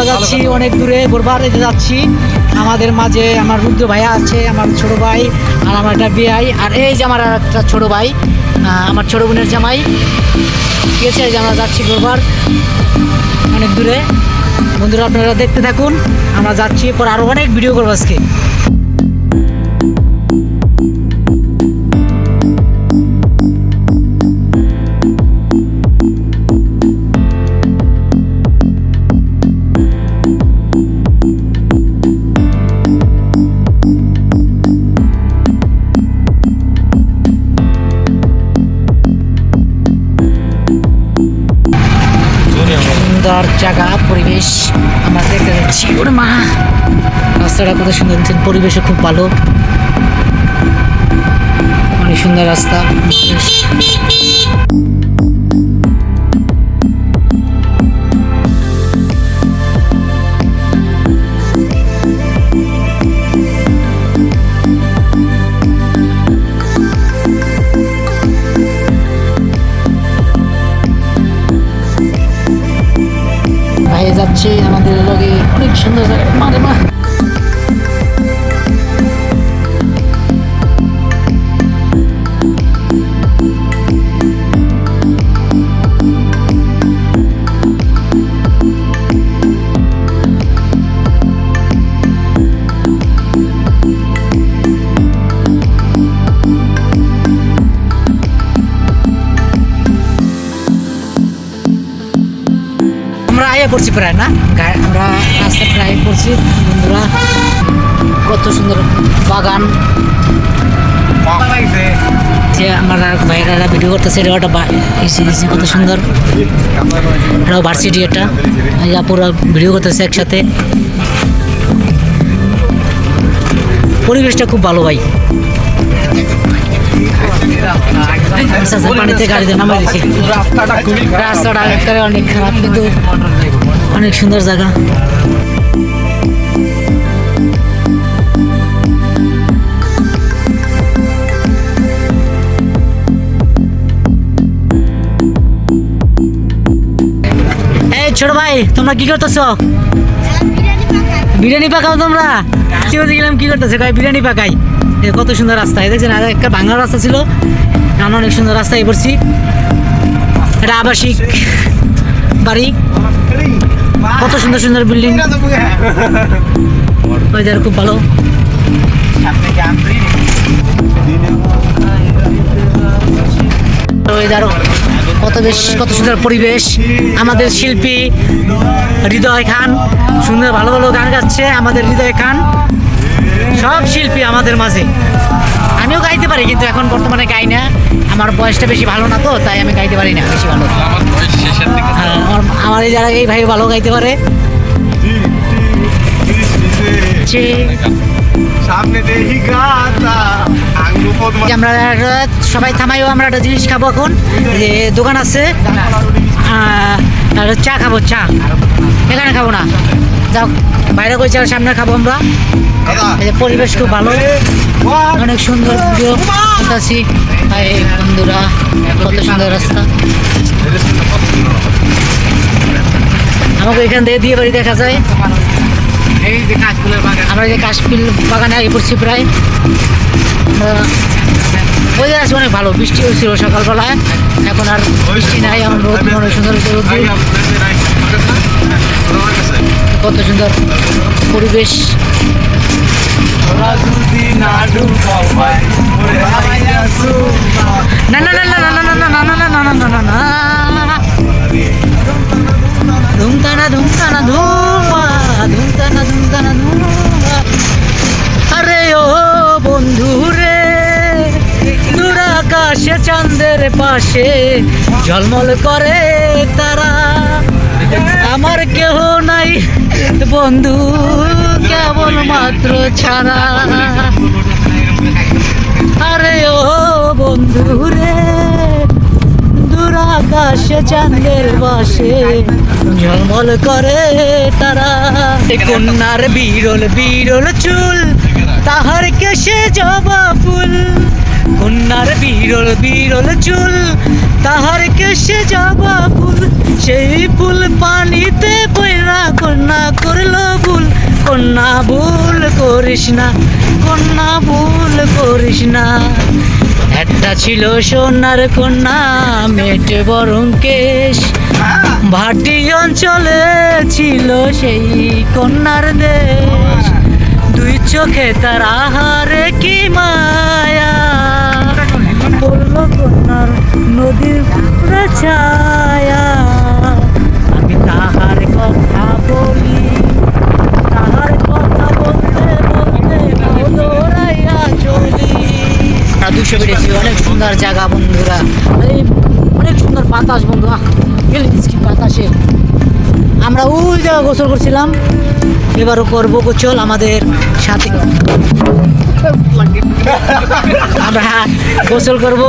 আমরা যাচ্ছি অনেক দূরে ঘুরবার যাচ্ছি। আমাদের মাঝে আমার রুদ্র ভাইয়া আছে, আমার ছোট ভাই, আর আমার একটা বিয়াই, আর এই যে আমার একটা ছোট ভাই, আমার ছোট বোনের জামাই। ঠিক আছে, এই যে আমরা যাচ্ছি ঘুরবার অনেক দূরে। বন্ধুরা আপনারা দেখতে থাকুন, আমরা যাচ্ছি, পর আরও অনেক ভিডিও করবো আজকে। সুন্দর জায়গা, পরিবেশ আমরা দেখতে যাচ্ছি। ওরে মা, রাস্তাটা কত সুন্দর, পরিবেশও খুব ভালো, অনেক সুন্দর রাস্তা। যাচ্ছে আমাদের লগে অনেক সুন্দর জায়গা। মানে মা আয়া করছি প্রায় না, আমরা রাস্তা প্রায় করছি। বন্ধুরা কত সুন্দর বাগান, যে আমার ভাইরা ভিডিও করতেছে, এটা কত সুন্দর, এটাও ভার্সিটি, এটা পুরো ভিডিও করতেছে একসাথে। পরিবেশটা খুব ভালো ভাই। পানিতে গাড়িতে নামাই দিচ্ছি, রাস্তাটা অনেক খারাপ কিন্তু অনেক সুন্দর জায়গা। এই ছোট ভাই, তোমরা কি করতেছো? বিরিয়ানি পাকাও তোমরা? গেলাম কি করতেছে, বিরিয়ানি পাকাই। কত সুন্দর রাস্তা, দেখছেন, একটা ভাঙা রাস্তা ছিল, আমরা অনেক সুন্দর রাস্তায় পড়ছি। এটা আবাসিক বাড়ি, কত সুন্দর সুন্দর বিল্ডিং, ওয়েদার খুব ভালো। ওয়েদার কত সুন্দর পরিবেশ। আমাদের শিল্পী হৃদয় খান সুন্দর ভালো ভালো গান গাচ্ছে। আমাদের হৃদয় খান, সব শিল্পী আমাদের মাঝে। আমিও গাইতে পারি কিন্তু এখন বর্তমানে গাই না, আমার বয়সটা বেশি ভালো না, তো তাই আমি গাইতে পারি না বেশি ভালো। আমার এই যারা এই ভাই ভালো গাইতে পারে। আমরা সবাই থামাইও, আমরা একটা জিনিস খাবো এখন, যে দোকান আছে, চা খাবো, চা এখানে খাবো না, যাও বাইরে কই, চার সামনে খাবো আমরা। পরিবেশ খুব ভালো, অনেক সুন্দর ভিডিও করতেছি। বন্ধুরা কত সুন্দর রাস্তা, আমাকে এখান থেকে দিয়ে বাড়ি দেখা যায়। আমরা যে কাশফুল বাগানে আগে পড়ছি প্রায়। ওয়েদার আছে অনেক ভালো, বৃষ্টি হয়েছিল সকালবেলায়, এখন আর বৃষ্টি নাই, এখন রোদ, অনেক সুন্দর রোদ, কত সুন্দর পরিবেশ। না না না না না না না না না না না না না, ধুমতানা ধুমতানা ধুমা, ধুমতানা ধুমতানা ধুমা। আরে ও বন্ধু রে, দূর আকাশে চাঁদের পাশে ঝলমল করে তারা, আমার কেহ নাই বন্ধু কেবল মাত্র ছাড়া। আরে ও বন্ধু রে, দূর আকাশে চাঁদের পাশে ঝলমল করে তারা, কন্যার বিরল বিরল চুল, তাহার কেশে জবা ফুল, কন্যার বিরল বিরল চুল, তাহার কেশে জবা ফুল, সেই ফুল পানিতে পয়রা কন্যা করিস না, কন্যা ভুল করিস না। একটা ছিল সোনার কন্যা, মেটে বরং কেশ, ভাটি অঞ্চলে ছিল সেই কন্যার দেশ। দুই চোখে তার আহারে কি মায়া, পড়ল কন্যার নদীর পুরা ছায়া। আমি তাহার কথা বলি, তাহার কথা বলতে বলতে দৌড়াইয়া চলি। 200 বেড়েছি, অনেক সুন্দর জায়গা বন্ধুরা, অনেক সুন্দর বাতাস বন্ধু। কি বাতাসে আমরা ওই জায়গা গোসল করছিলাম, এবারও করবো গোসল আমাদের সাথে। আমরা গোসল করবো।